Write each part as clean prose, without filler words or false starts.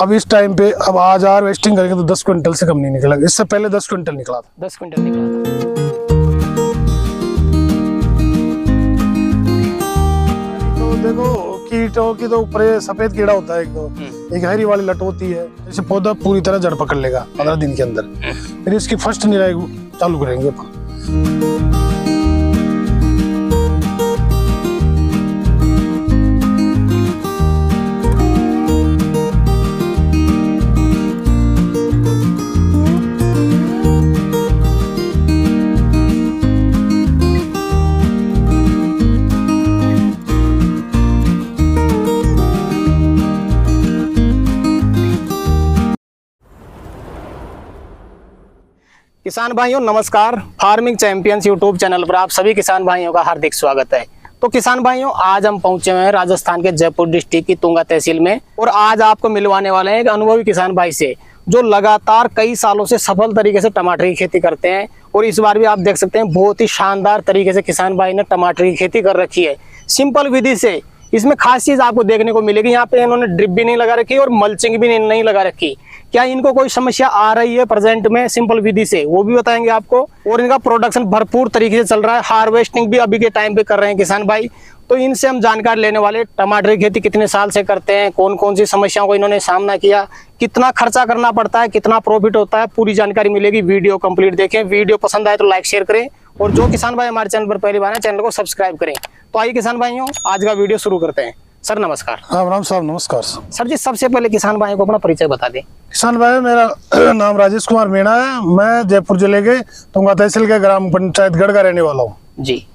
अब इस टाइम पे अब आज हार्वेस्टिंग करेंगे तो 10 क्विंटल से कम नहीं निकला। इससे पहले 10 क्विंटल निकला था। 10 क्विंटल निकला था। तो देखो कीटों की तो ऊपर सफेद कीड़ा होता है, एक हरी वाली लट होती है, जैसे पौधा पूरी तरह जड़ पकड़ लेगा 15 दिन के अंदर। फिर इसकी फर्स्ट निराई चालू करेंगे अपन। किसान भाइयों नमस्कार, फार्मिंग चैंपियंस यूट्यूब चैनल पर आप सभी किसान भाइयों का हार्दिक स्वागत है। तो किसान भाइयों आज हम पहुंचे हुए हैं राजस्थान के जयपुर डिस्ट्रिक्ट की तुंगा तहसील में, और आज आपको मिलवाने वाले हैं एक अनुभवी किसान भाई से जो लगातार कई सालों से सफल तरीके से टमाटर की खेती करते हैं। और इस बार भी आप देख सकते हैं बहुत ही शानदार तरीके से किसान भाई ने टमाटर की खेती कर रखी है सिंपल विधि से। इसमें खास चीज आपको देखने को मिलेगी, यहाँ पे इन्होंने ड्रिप भी नहीं लगा रखी और मल्चिंग भी नहीं लगा रखी। क्या इनको कोई समस्या आ रही है प्रेजेंट में सिंपल विधि से, वो भी बताएंगे आपको। और इनका प्रोडक्शन भरपूर तरीके से चल रहा है, हार्वेस्टिंग भी अभी के टाइम पे कर रहे हैं किसान भाई। तो इनसे हम जानकारी लेने वाले, टमाटर की खेती कितने साल से करते हैं, कौन कौन सी समस्याओं को इन्होंने सामना किया, कितना खर्चा करना पड़ता है, कितना प्रॉफिट होता है, पूरी जानकारी मिलेगी। वीडियो कंप्लीट देखें, वीडियो पसंद आए तो लाइक शेयर करें, और जो किसान भाई हमारे चैनल पर पहली बार है चैनल को सब्सक्राइब करें। तो आइए किसान भाइयों आज का वीडियो शुरू करते हैं। सर नमस्कार। हाँ राम साहब नमस्कार। सर जी सबसे पहले किसान भाइयों को अपना परिचय बता दें। किसान भाई मेरा नाम राजेश कुमार मीणा है, मैं जयपुर जिले के तुंगा तहसील के ग्राम पंचायत गढ़ का रहने वाला हूँ जी।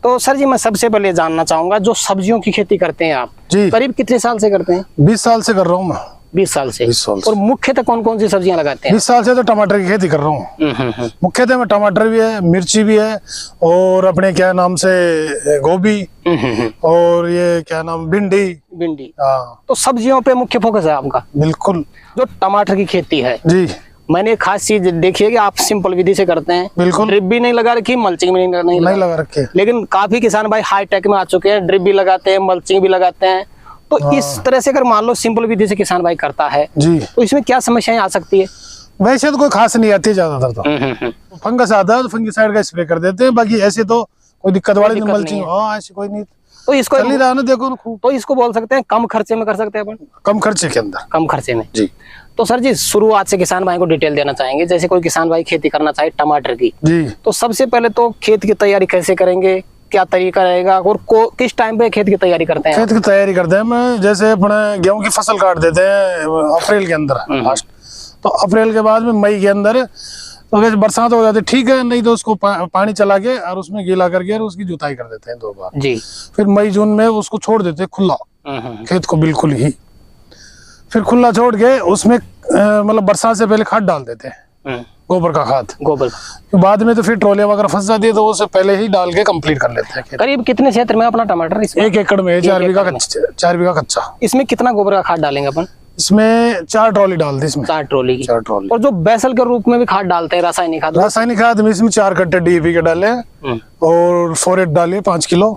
तो सर जी मैं सबसे पहले जानना चाहूंगा, जो सब्जियों की खेती करते हैं आप जी, करीब कितने साल से करते हैं? 20 साल से कर रहा हूँ मैं। 20 साल से। 20 साल से। और मुख्यतः कौन कौन सी सब्जियां लगाते हैं? 20 साल से तो टमाटर की खेती कर रहा हूँ। मुख्यतः में टमाटर भी है, मिर्ची भी है, और अपने क्या नाम से गोभी, और ये क्या नाम भिंडी। हाँ तो सब्जियों पे मुख्य फोकस है आपका। बिल्कुल। जो टमाटर की खेती है जी, मैंने एक खास चीज देखी है कि आप सिंपल विधि से करते हैं। बिल्कुल। ड्रिप भी नहीं लगा रखी, मल्चिंग भी नहीं लगा रखे। लेकिन काफी किसान भाई हाई टेक में आ चुके हैं, ड्रिप भी लगाते हैं, मल्चिंग भी लगाते हैं। तो इस तरह से अगर मान लो सिंपल विधि से किसान भाई करता है जी, तो इसमें क्या समस्याएं आ सकती है? वैसे तो कोई खास नहीं आती ज्यादातर, तो फंगस आता है तो फंगिसाइड का स्प्रे कर देते हैं, बाकी ऐसे तो कोई दिक्कत वाली मल्चिंग ऐसी कोई नहीं। तो इसको चल ही रहा ना, देखो ना खूब। तो इसको बोल सकते हैं कम खर्चे में कर सकते हैं अपन, कम खर्चे के अंदर। कम खर्चे में जी। तो सर जी शुरुआत से किसान भाई को डिटेल देना चाहेंगे, जैसे कोई किसान भाई खेती करना चाहे टमाटर की जी, तो सबसे पहले तो खेत की तैयारी कैसे करेंगे, क्या तरीका रहेगा, और किस टाइम पे खेत की तैयारी करते हैं? खेत की तैयारी करते हैं मैं, जैसे अपने गेहूं की फसल काट देते हैं अप्रैल के अंदर लास्ट, तो अप्रैल के बाद में मई के अंदर तो वैसे बरसात हो जाती ठीक है, नहीं तो उसको पानी चला के और उसमें गीला करके और उसकी जुताई कर देते हैं 2 बार जी। फिर मई जून में उसको छोड़ देते हैं खुला खेत को, बिल्कुल ही। फिर खुला छोड़ के उसमें मतलब बरसात से पहले खाद डाल देते हैं, गोबर का खाद। गोबर तो बाद में तो फिर ट्रोलियां वगैरह फंस जाती है तो उसे पहले ही डाल के कंप्लीट कर लेते हैं। करीब कितने क्षेत्र में अपना टमाटर? 1 एकड़ में 4 बीघा कच्चा। इसमें कितना गोबर का खाद डालेंगे अपन? इसमें 4 ट्रॉली डाल दी, इसमें 4 ट्रॉली की। 4 ट्रॉली। और जो बैसल के रूप में भी खाद डालते हैं रासायनिक खाद, में इसमें 4 कट्टे DAP के डाले और फोरेट डालिए 5 किलो,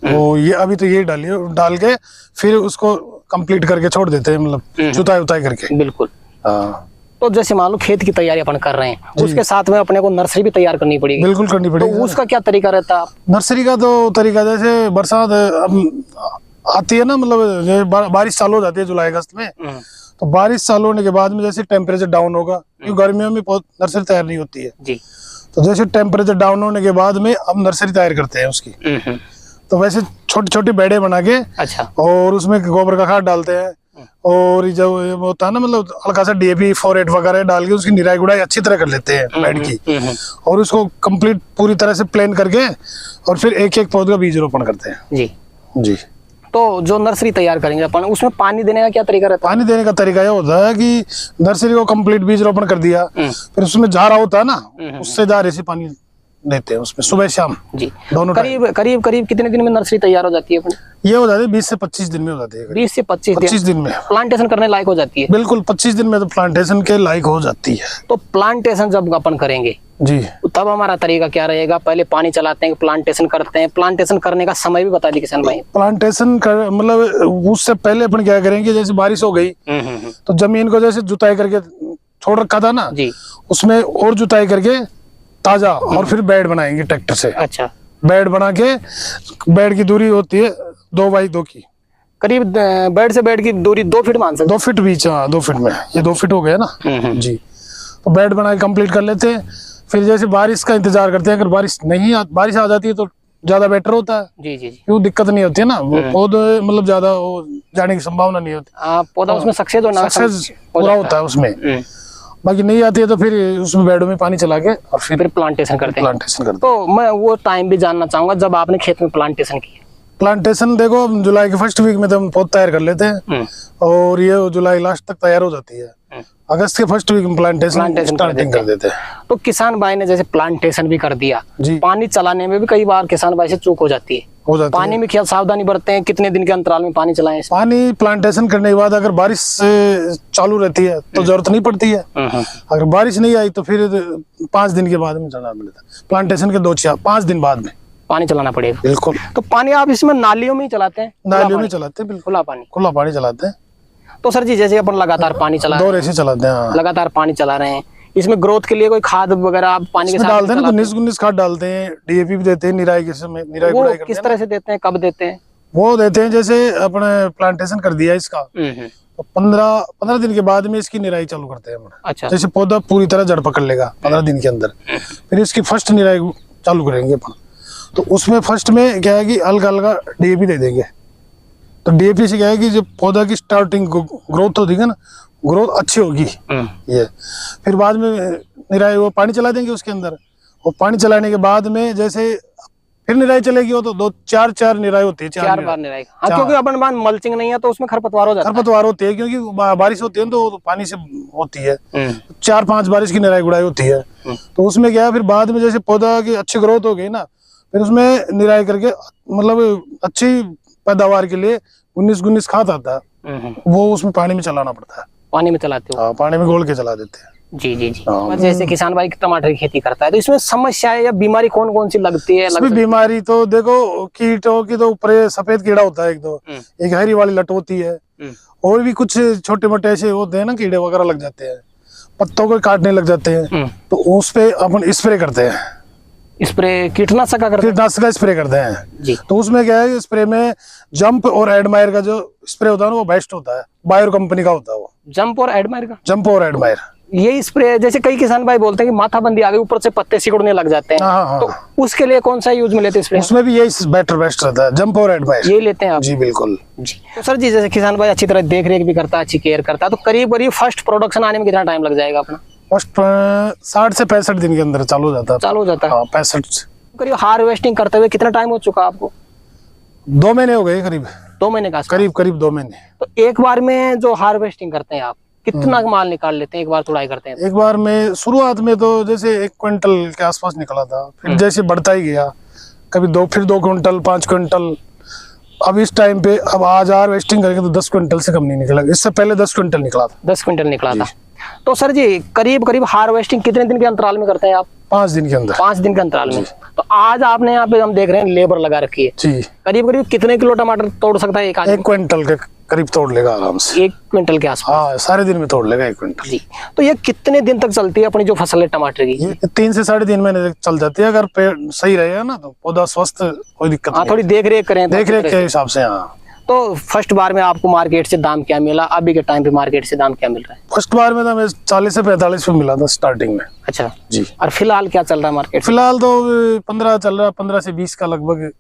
और ये अभी तो ये डाल के फिर उसको कंप्लीट करके छोड़ देते हैं, मतलब जुताई उताई करके। बिल्कुल। हाँ। तो जैसे मान लो खेत की तैयारी अपन कर रहे हैं, उसके साथ में अपने को नर्सरी भी तैयार करनी पड़ेगी। बिल्कुल करनी पड़ेगी। तो उसका क्या तरीका रहता है? नर्सरी का तो तरीका जैसे बरसात आती है ना, मतलब बारिश चालू हो जाती है जुलाई अगस्त में, तो बारिश चालू होने के बाद में जैसे टेम्परेचर डाउन होगा, क्योंकि गर्मियों में बहुत नर्सरी तैयार नहीं होती है जी, तो जैसे टेम्परेचर डाउन होने के बाद में अब नर्सरी तैयार करते हैं उसकी। तो वैसे छोटी छोटी बेड़े बना के, अच्छा, और उसमें गोबर का खाद डालते हैं, और जब होता है ना मतलब हल्का सा DAP फोरेट वगैरह डाल के उसकी निराई गुड़ाई अच्छी तरह कर लेते हैं बेड की, और उसको कंप्लीट पूरी तरह से प्लेन करके और फिर एक एक पौधे का बीज रोपण करते हैं। जी जी। तो जो नर्सरी तैयार करेंगे अपन, उसमें पानी देने का क्या तरीका रहता है? पानी देने का तरीका यह होता है कि नर्सरी को कंप्लीट बीज रोपण कर दिया, फिर उसमें झारा होता है ना, उससे धारे से पानी देते हैं उसमें, सुबह शाम जी। दोनों टाइम। करीब कितने दिन में नर्सरी तैयार हो जाती है अपनी? ये हो जाती है 20 से 25 दिन में हो जाती है। 20 से 25 दिन में प्लांटेशन करने लायक हो जाती है। बिल्कुल 25 दिन में तो प्लांटेशन के लायक हो जाती है। तो प्लांटेशन जब अपन करेंगे जी, तब हमारा तरीका क्या रहेगा? पहले पानी चलाते हैं, प्लांटेशन करते हैं, प्लांटेशन करने का समय भी बता दी किसान भाई। प्लांटेशन कर मतलब उससे पहले अपन क्या करेंगे, जैसे बारिश हो गई तो जमीन को जैसे जुताई करके छोड़ रखा था ना जी, उसमें और जुताई करके ताजा और फिर बेड बनाएंगे ट्रैक्टर से। अच्छा, बेड बना के, बेड की दूरी होती है 2 बाई 2 की, करीब बेड से बेड की दूरी 2 फीट मान सकते 2 फीट बीच। हाँ 2 फीट में, ये 2 फीट हो गया ना। जी, तो बेड बना के कंप्लीट कर लेते हैं। फिर जैसे बारिश का इंतजार करते हैं, अगर बारिश आ जाती है तो ज्यादा बेटर होता है। जी जी जी। क्यों दिक्कत नहीं होती है ना, वो पौधे मतलब ज्यादा जाने की संभावना नहीं होती, पौधा उसमें सक्सेस पूरा होता है उसमें। बाकी नहीं आती है तो फिर उसमें बेडों में पानी चला के और फिर प्लांटेशन करते हैं। करते। तो मैं वो टाइम भी जानना चाहूंगा जब आपने खेत में प्लांटेशन किया। प्लांटेशन देखो जुलाई के फर्स्ट वीक में तो हम पौध तैयार कर लेते हैं और ये जुलाई लास्ट तक तैयार हो जाती है। अगस्त के फर्स्ट वीक में प्लांटेशन स्टार्टिंग कर देते हैं। तो किसान भाई ने जैसे प्लांटेशन भी कर दिया जी, पानी चलाने में भी कई बार किसान भाई से चूक हो जाती है। पानी में क्या सावधानी बरतते हैं? कितने दिन के अंतराल में पानी चलाएं? पानी प्लांटेशन करने के बाद अगर बारिश चालू रहती है तो जरूरत नहीं पड़ती है। अगर बारिश नहीं आई तो फिर 5 दिन के बाद में चलाना पड़ता है। प्लांटेशन के 2-5 दिन बाद में पानी चलाना पड़ेगा। बिल्कुल। तो पानी आप इसमें नालियों में ही चलाते हैं? नालियों में चलाते हैं, बिल्कुल खुला पानी चलाते हैं। तो सर जी जैसे अपन लगातार पानी चला 2 रेसे चलाते हैं। लगातार पानी चला रहे हैं, इसमें ग्रोथ के लिए कोई खाद वगैरह आप पानी के साथ डालते हैं? 19 खाद डालते हैं, डीएपी भी देते हैं निराई के समय। निराई वो किस तरह से देते हैं, कब देते हैं? वो देते हैं जैसे अपने प्लांटेशन कर दिया इसका तो 15 दिन के बाद में इसकी निराई चालू करते हैं। अच्छा, जैसे पौधा पूरी तरह जड़ पकड़ लेगा 15 दिन के अंदर, फिर इसकी फर्स्ट निराई चालू करेंगे अपन। तो उसमें फर्स्ट में क्या है कि हल्का हल्का डीएपी दे देंगे। तो डीएपी से क्या है कि जब पौधा की स्टार्टिंग ग्रोथ होती है ना, ग्रोथ अच्छी होगी ये। फिर बाद में निराई वो पानी चला देंगे उसके अंदर, और पानी चलाने के बाद में जैसे फिर निराई चलेगी, वो तो 2-4 निराई होती है। 4 बार निराई। हाँ, क्योंकि अपन मान मल्चिंग नहीं है तो उसमें खरपतवार हो जाता है। खरपतवार होती है क्योंकि बारिश होती है तो पानी से होती है। 4-5 बारिश की निराई गुड़ाई होती है। तो उसमें क्या है फिर बाद में जैसे पौधा की अच्छी ग्रोथ हो गई ना, फिर उसमें निराई करके मतलब अच्छी पैदावार के लिए 19 खाद आता है, वो उसमें पानी में चलाना पड़ता है। पानी में चलाते हो? पानी में घोल के चला देते हैं। जी जी जी। जैसे किसान भाई टमाटर की खेती करता है तो इसमें समस्याएं या बीमारी कौन कौन सी लगती है? इसमें बीमारी तो देखो कीटों की तो ऊपर सफेद कीड़ा होता है एक हरी वाली लट होती है, और भी कुछ छोटे मोटे ऐसे होते हैं ना कीड़े वगैरह लग जाते हैं, पत्तों को काटने लग जाते हैं। तो उस पे अपन स्प्रे करते हैं। स्प्रे कीटनाशक का स्प्रे करते हैं जी। तो उसमें क्या है, स्प्रे में जंप और एडमायर का जो स्प्रे होता है ना वो बेस्ट होता है। बायर कंपनी का होता है वो। जंप और एडमायर ये स्प्रे जैसे कई किसान भाई बोलते हैं कि माथाबंदी आ गई, ऊपर से पत्ते सिकुड़ने लग जाते हैं। हाँ। तो उसके लिए कौन सा यूज में लेते हैं स्प्रे? उसमें भी यही बेस्ट रहता है, जंप और एडमायर। यही लेते हैं आप? जी बिल्कुल जी। तो सर जी जैसे किसान भाई अच्छी तरह देख रेख भी करता है, अच्छी केयर करता है, तो करीब फर्स्ट प्रोडक्शन आने में कितना टाइम लग जाएगा अपना? फर्स्ट 60 से 65 दिन के अंदर चालू हो जाता है। 65। करीब हार्वेस्टिंग करते हुए कितना टाइम हो चुका आपको? 2 महीने हो गए करीब। 2 महीने का? करीब 2 महीने। तो एक बार में जो हार्वेस्टिंग करते हैं आप कितना माल निकाल लेते हैं एक बार तुड़ाई करते हैं? एक बार में शुरुआत में तो जैसे 1 क्विंटल के आसपास निकला था, फिर जैसे बढ़ता ही गया, कभी 2 क्विंटल 5 क्विंटल। अब इस टाइम पे अब आज हार्वेस्टिंग करेंगे तो 10 क्विंटल से कम नहीं निकला। इससे पहले 10 क्विंटल निकला था। 10 क्विंटल निकला था। तो सर जी करीब हार्वेस्टिंग कितने दिन के अंतराल में करते हैं आप? 5 दिन के अंदर। 5 दिन के अंतराल में। तो आज आपने यहाँ पे हम देख रहे हैं लेबर लगा रखी है जी। करीब कितने किलो टमाटर तोड़ सकता है एक आदमी? 1 क्विंटल के करीब तोड़ लेगा आराम से। 1 क्विंटल के आसपास? हाँ, सारे दिन में तोड़ लेगा 1 क्विंटल जी। तो ये कितने दिन तक चलती है अपनी जो फसल है टमाटर की? ये 3 से 3.5 महीने तक चल जाती है, अगर पेड़ सही रहेगा ना तो पौधा स्वस्थ, कोई दिक्कत नहीं। थोड़ी देख रेख करें, देख रेख के हिसाब से। हाँ। तो फर्स्ट बार में आपको मार्केट से दाम क्या मिला? अभी के टाइम पे मार्केट से दाम क्या मिल रहा है? फर्स्ट बार में तो हमें 40 से 45 पे मिला था स्टार्टिंग में। अच्छा जी। और फिलहाल क्या चल रहा है मार्केट? फिलहाल तो 15 चल रहा है, 15 से 20 का लगभग।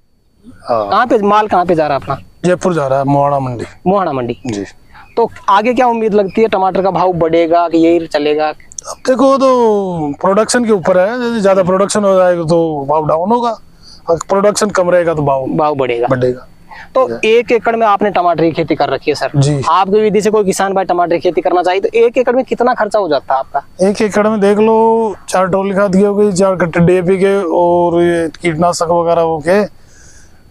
कहाँ पे माल कहाँ पे जा रहा है अपना? जयपुर जा रहा है, मोहाना मंडी जी। तो आगे क्या उम्मीद लगती है? टमाटर का भाव बढ़ेगा कि यही चलेगा? अब देखो तो प्रोडक्शन के ऊपर है, यदि ज्यादा प्रोडक्शन हो जाएगा तो भाव डाउन होगा, अगर प्रोडक्शन कम रहेगा तो भाव बढ़ेगा। तो 1 एकड़ में आपने टमाटर की खेती कर रखी है सर जी। आपकी विधि से कोई किसान भाई टमाटर की खेती करना चाहिए तो 1 एकड़ में कितना खर्चा हो जाता है आपका? 1 एकड़ में देख लो 4 ट्रॉली खाद की हो गई, 4 कट्टे DAP के और ये कीटनाशक वगैरह हो के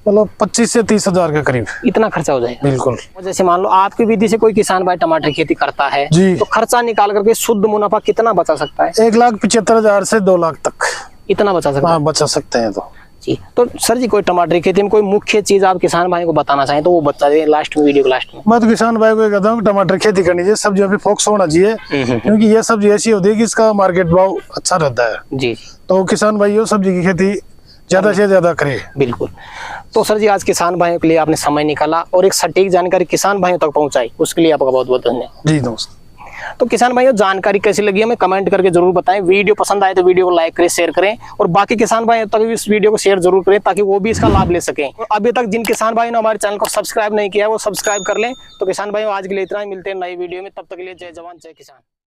मतलब 25 से 30 हजार के करीब इतना खर्चा हो जाएगा। बिल्कुल। जैसे मान लो आपकी विधि से कोई किसान भाई टमाटर की खेती करता है जी। तो खर्चा निकाल करके शुद्ध मुनाफा कितना बचा सकता है? 1,75,000 से 2 लाख तक इतना बचा सकता है? हाँ, बचा सकते हैं। तो जी। तो सर जी कोई टमाटर की खेती में कोई मुख्य चीज आप किसान भाई को बताना चाहें तो वो बता दें लास्ट में, वीडियो के लास्ट में। मैं तो किसान भाई को ये कहता हूँ कि टमाटर खेती करनी चाहिए, सब्जियों पे फोकस होना चाहिए, क्योंकि ये सब्जी ऐसी होती है कि इसका मार्केट भाव अच्छा रहता है। जी। तो किसान भाइयों सब्जी की खेती ज्यादा से ज्यादा करे। बिल्कुल। तो सर जी आज किसान भाइयों के लिए आपने समय निकाला और एक सटीक जानकारी किसान भाइयों तक पहुंचाई, उसके लिए आपका बहुत बहुत धन्यवाद। जी दोस्त। तो किसान भाइयों जानकारी कैसी लगी हमें कमेंट करके जरूर बताएं। वीडियो पसंद आए तो वीडियो को लाइक करें, शेयर करें और बाकी किसान भाइयों तक भी इस वीडियो को शेयर जरूर करें ताकि वो भी इसका लाभ ले सकें। और अभी तक जिन किसान भाइयों ने हमारे चैनल को सब्सक्राइब नहीं किया है वो सब्सक्राइब कर लें। तो किसान भाइयों आज के लिए इतना ही, मिलते हैं नई वीडियो में, तब तक के लिए जय जवान जय किसान।